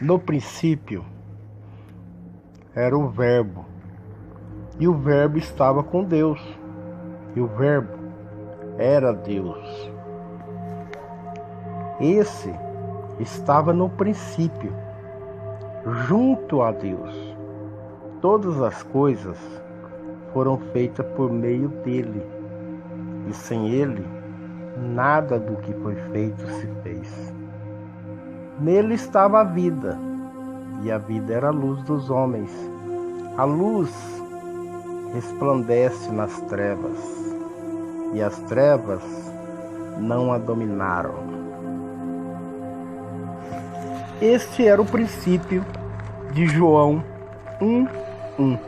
No princípio era o Verbo, e o Verbo estava com Deus, e o Verbo era Deus. Esse estava no princípio, junto a Deus. Todas as coisas foram feitas por meio dele, e sem ele, nada do que foi feito se fez. Nele estava a vida, e a vida era a luz dos homens. A luz resplandece nas trevas, e as trevas não a dominaram. Este era o princípio de João 1:1.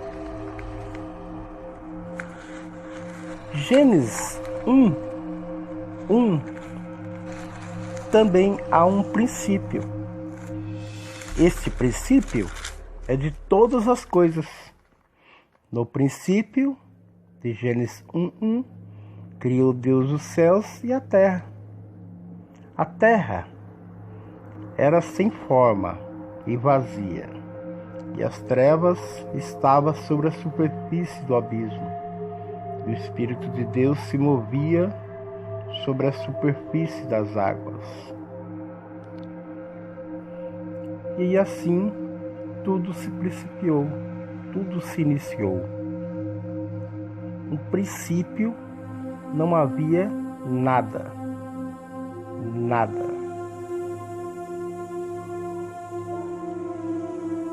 Gênesis 1:1 também há um princípio. Este princípio é de todas as coisas. No princípio de Gênesis 1:1, criou Deus os céus e a terra. A terra era sem forma e vazia, e as trevas estavam sobre a superfície do abismo. O Espírito de Deus se movia sobre a superfície das águas. E assim tudo se principiou, tudo se iniciou. No princípio não havia nada.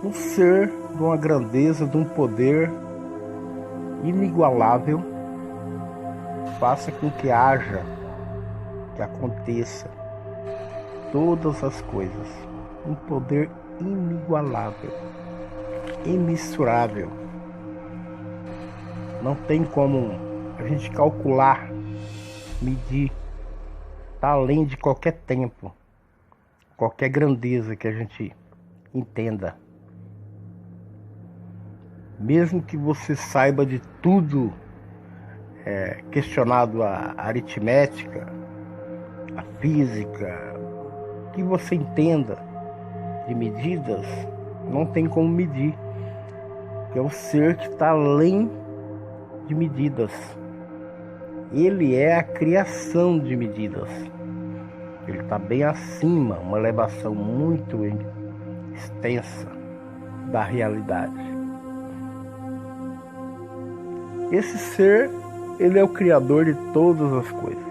Um ser de uma grandeza, de um poder inigualável, faça com que haja, que aconteça todas as coisas. Um poder inigualável, imensurável. Não tem como a gente calcular, medir, está além de qualquer tempo, qualquer grandeza que a gente entenda. Mesmo que você saiba de tudo, questionado a aritmética, a física, que você entenda de medidas, não tem como medir. É o ser que está além de medidas. Ele é a criação de medidas. Ele está bem acima, uma elevação muito extensa da realidade. Esse ser, ele é o criador de todas as coisas.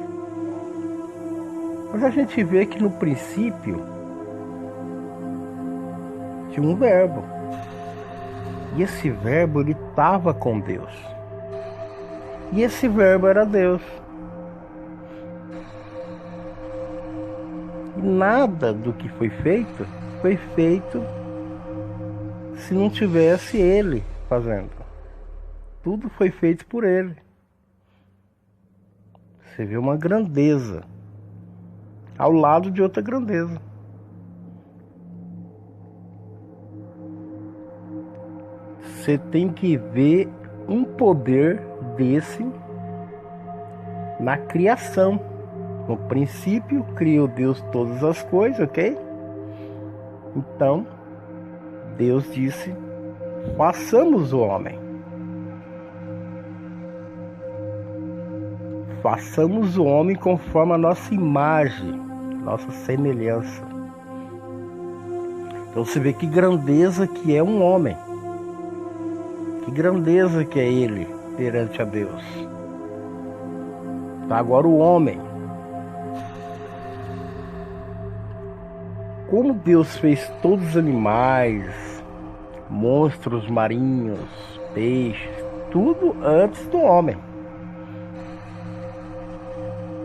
Mas a gente vê que no princípio tinha um verbo. E esse verbo, ele estava com Deus. E esse verbo era Deus. E nada do que foi feito se não tivesse ele fazendo. Tudo foi feito por ele. Você vê uma grandeza ao lado de outra grandeza. Você tem que ver um poder desse na criação. No princípio, criou Deus todas as coisas, ok? Então, Deus disse, façamos o homem. Façamos o homem conforme a nossa imagem, nossa semelhança. Então você vê que grandeza que é um homem. Que grandeza que é ele perante a Deus. Tá, agora o homem. Como Deus fez todos os animais, monstros marinhos, peixes, tudo antes do homem.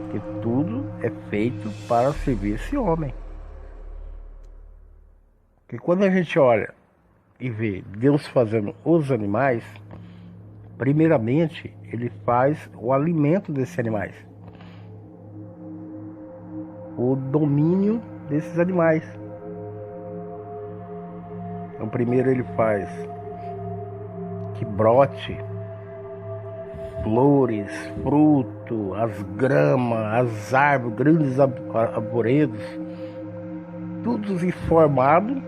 Porque tudo é feito para servir esse homem. Porque quando a gente olha e vê Deus fazendo os animais, primeiramente ele faz o alimento desses animais, o domínio desses animais. Então primeiro ele faz que brote flores, fruto, as gramas, as árvores, grandes arvoredos, tudo formado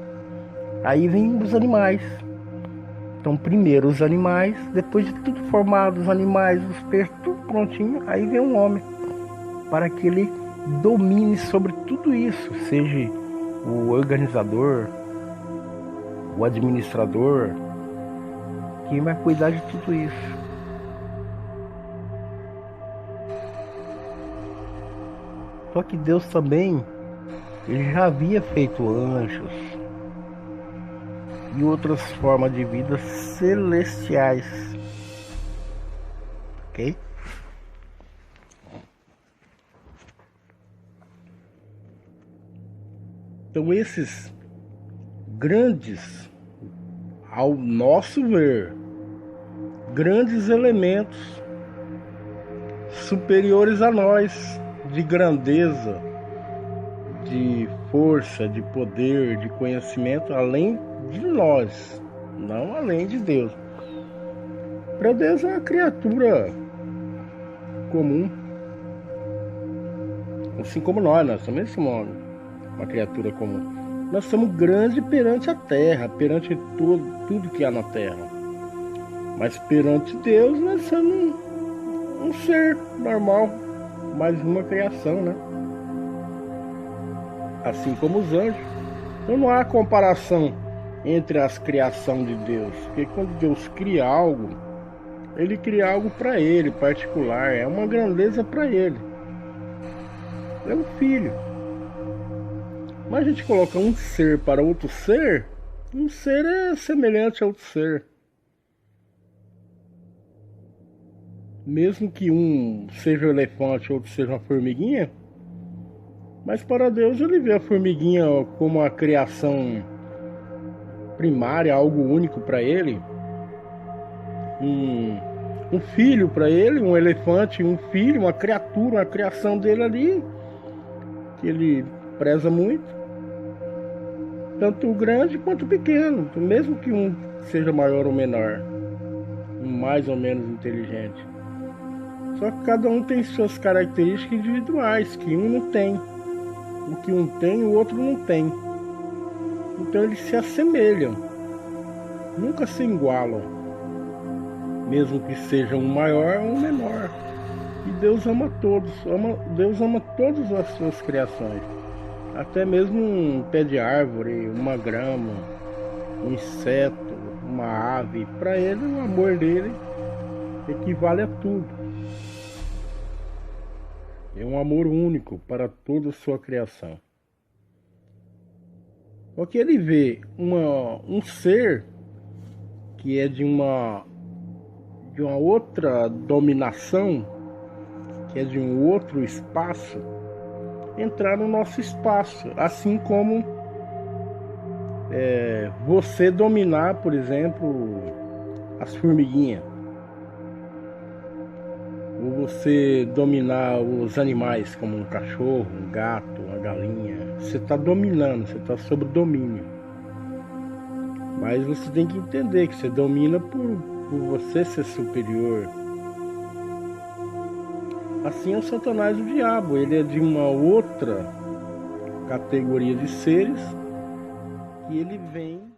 Aí vem os animais. Então primeiro os animais, depois de tudo formado, os animais, os peixes, tudo prontinho, aí vem um homem, para que ele domine sobre tudo isso, seja o organizador, o administrador, quem vai cuidar de tudo isso. Só que Deus também, ele já havia feito anjos e outras formas de vida celestiais, ok? Então esses grandes, ao nosso ver, grandes elementos superiores a nós, de grandeza, de força, de poder, de conhecimento, além de nós, não além de Deus. Para Deus é uma criatura comum, assim como nós também somos uma criatura comum. Nós somos grandes perante a terra, perante tudo que há na terra. Mas perante Deus nós somos um ser normal, mais uma criação, né? Assim como os anjos. Então não há comparação entre as criações de Deus. Porque quando Deus cria algo, ele cria algo para ele, particular. É uma grandeza para ele. É um filho. Mas a gente coloca um ser para outro ser, um ser é semelhante a outro ser. Mesmo que um seja um elefante e outro seja uma formiguinha, mas para Deus ele vê a formiguinha como uma criação primária, algo único para ele. Um filho para ele, um elefante, um filho, uma criatura, uma criação dele ali, que ele preza muito. Tanto o grande quanto o pequeno, mesmo que um seja maior ou menor, um mais ou menos inteligente. Só que cada um tem suas características individuais, que um não tem. O que um tem, o outro não tem. Então eles se assemelham, nunca se igualam, mesmo que seja um maior ou um menor. E Deus ama todos, Deus ama todas as suas criações. Até mesmo um pé de árvore, uma grama, um inseto, uma ave. Para ele, o amor dele equivale a tudo. É um amor único para toda a sua criação. Porque ele vê um ser que é de uma outra dominação, que é de um outro espaço, entrar no nosso espaço, assim como você dominar, por exemplo, as formiguinhas, ou você dominar os animais, como um cachorro, um gato, uma galinha. Você está dominando, você está sob domínio. Mas você tem que entender que você domina por você ser superior. Assim é o Satanás, o diabo. Ele é de uma outra categoria de seres, que ele vem